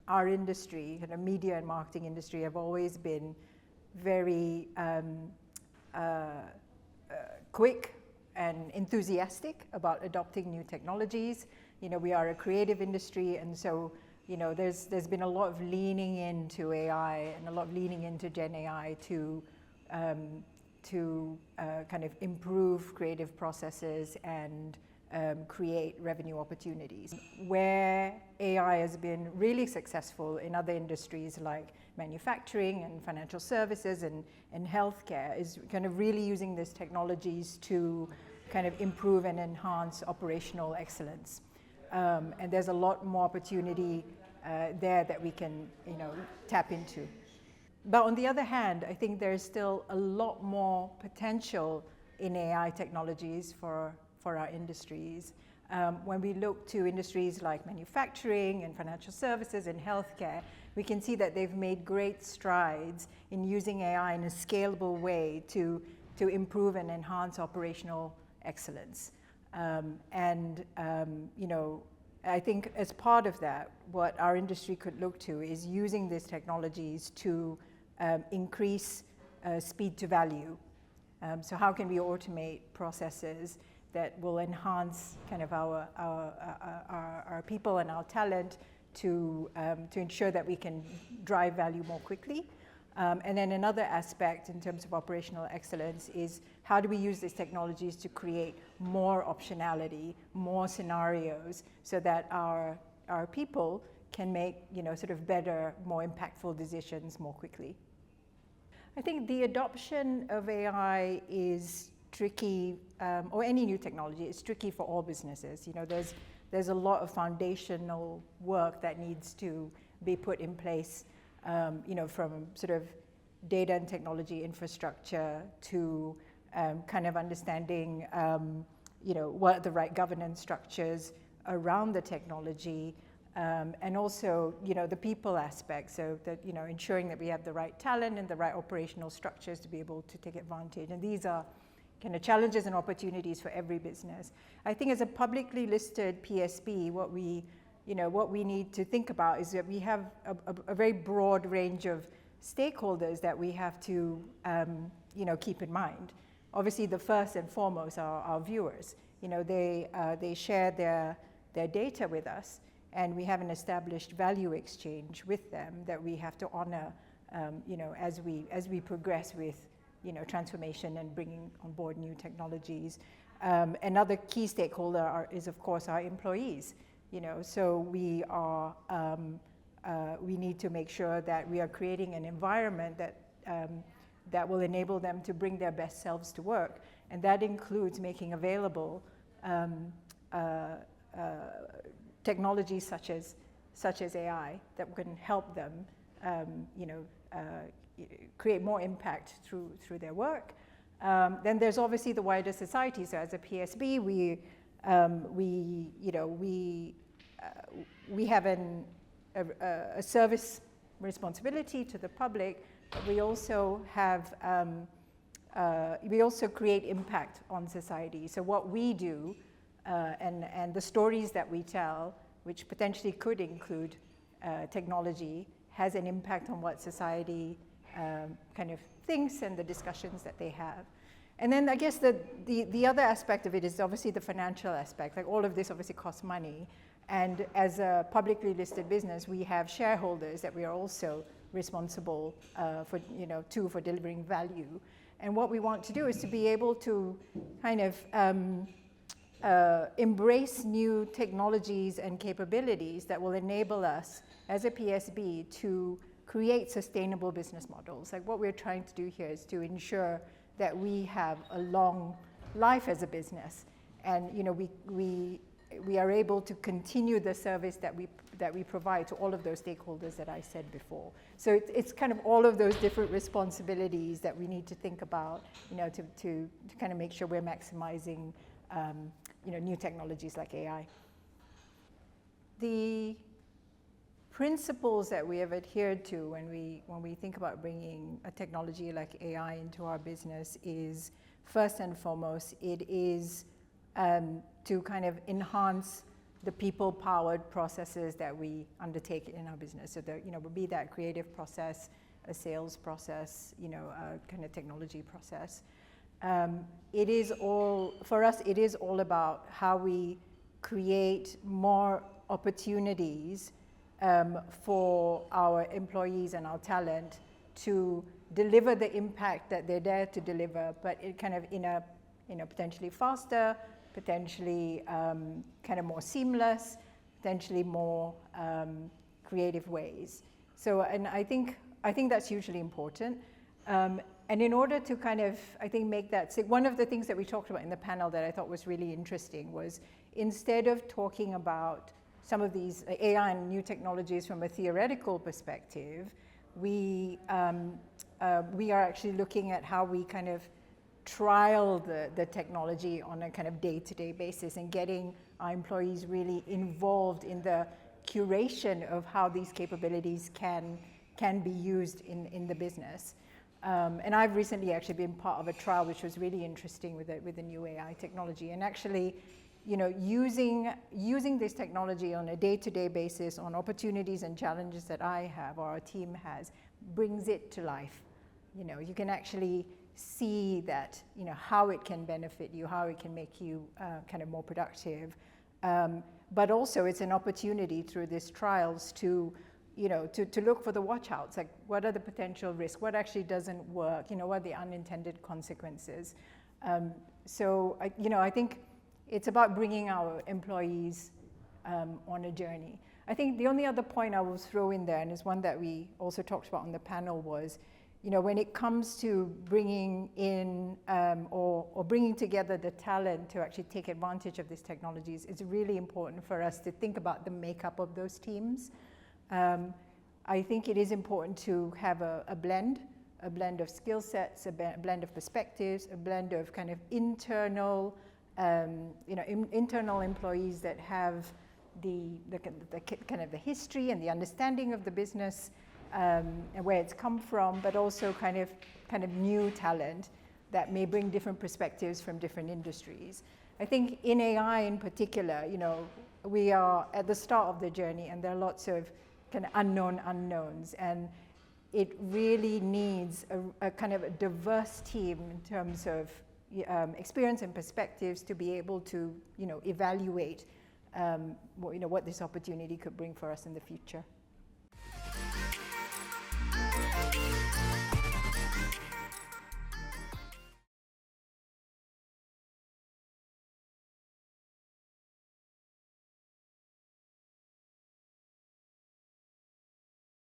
our industry, kind of media and marketing industry, have always been very quick and enthusiastic about adopting new technologies. We are a creative industry, and so there's been a lot of leaning into AI and a lot of leaning into Gen AI to kind of improve creative processes and create revenue opportunities. Where AI has been really successful in other industries like manufacturing and financial services and healthcare is kind of really using these technologies to kind of improve and enhance operational excellence. And there's a lot more opportunity there that we can tap into. But on the other hand, I think there's still a lot more potential in AI technologies for our industries. When we look to industries like manufacturing and financial services and healthcare, we can see that they've made great strides in using AI in a scalable way to improve and enhance operational excellence. I think as part of that, what our industry could look to is using these technologies to increase speed to value. So how can we automate processes that will enhance kind of our people and our talent to ensure that we can drive value more quickly. And then another aspect in terms of operational excellence is how do we use these technologies to create more optionality, more scenarios, so that our people can make sort of better, more impactful decisions more quickly. I think the adoption of AI is tricky, or any new technology is tricky for all businesses. There's a lot of foundational work that needs to be put in place, from sort of data and technology infrastructure to kind of understanding, what are the right governance structures around the technology, and also, the people aspect, so that, ensuring that we have the right talent and the right operational structures to be able to take advantage. And these are kind of challenges and opportunities for every business. I think as a publicly listed PSB, what we need to think about is that we have a very broad range of stakeholders that we have to, keep in mind. Obviously, the first and foremost are our viewers. They share their data with us, and we have an established value exchange with them that we have to honor, as we progress with, transformation and bringing on board new technologies. Another key stakeholder is, of course, our employees. So we need to make sure that we are creating an environment that will enable them to bring their best selves to work, and that includes making available technologies such as AI that can help them, create more impact through their work. Then there's obviously the wider society. So as a PSB, we have a service responsibility to the public, but we also have we also create impact on society. So what we do and the stories that we tell, which potentially could include technology, has an impact on what society kind of thinks and the discussions that they have. And then I guess the other aspect of it is obviously the financial aspect. Like, all of this obviously costs money. And as a publicly listed business, we have shareholders that we are also responsible for delivering value. And what we want to do is to be able to kind of embrace new technologies and capabilities that will enable us as a PSB to create sustainable business models. Like, what we're trying to do here is to ensure that we have a long life as a business, and we are able to continue the service that we provide to all of those stakeholders that I said before. So it's kind of all of those different responsibilities that we need to think about, to kind of make sure we're maximizing new technologies like AI. The principles that we have adhered to when we think about bringing a technology like AI into our business is, first and foremost, it is to kind of enhance the people-powered processes that we undertake in our business. So the, be that creative process, a sales process, a kind of technology process. It is all, for us, it is all about how we create more opportunities for our employees and our talent to deliver the impact that they're there to deliver, but it kind of in a potentially faster, potentially kind of more seamless, potentially more creative ways. So, and I think that's hugely important. And in order to kind of, I think, make that, one of the things that we talked about in the panel that I thought was really interesting was, instead of talking about some of these AI and new technologies from a theoretical perspective, we are actually looking at how we kind of trial the technology on a kind of day-to-day basis and getting our employees really involved in the curation of how these capabilities can be used in the business. And I've recently actually been part of a trial which was really interesting with the new AI technology, and actually, using this technology on a day-to-day basis on opportunities and challenges that I have or our team has, brings it to life. You can actually see that, how it can benefit you, how it can make you kind of more productive. But also it's an opportunity through these trials to look for the watch-outs, like what are the potential risks, what actually doesn't work, what are the unintended consequences. So I think it's about bringing our employees on a journey. I think the only other point I will throw in there, and is one that we also talked about on the panel, was, when it comes to bringing in or bringing together the talent to actually take advantage of these technologies, it's really important for us to think about the makeup of those teams. I think it is important to have a blend of skill sets, a blend of perspectives, a blend of kind of internal, internal employees that have the kind of the history and the understanding of the business and where it's come from, but also kind of new talent that may bring different perspectives from different industries. I think in AI in particular, we are at the start of the journey, and there are lots of kind of unknown unknowns, and it really needs a kind of a diverse team in terms of experience and perspectives to be able to evaluate what this opportunity could bring for us in the future.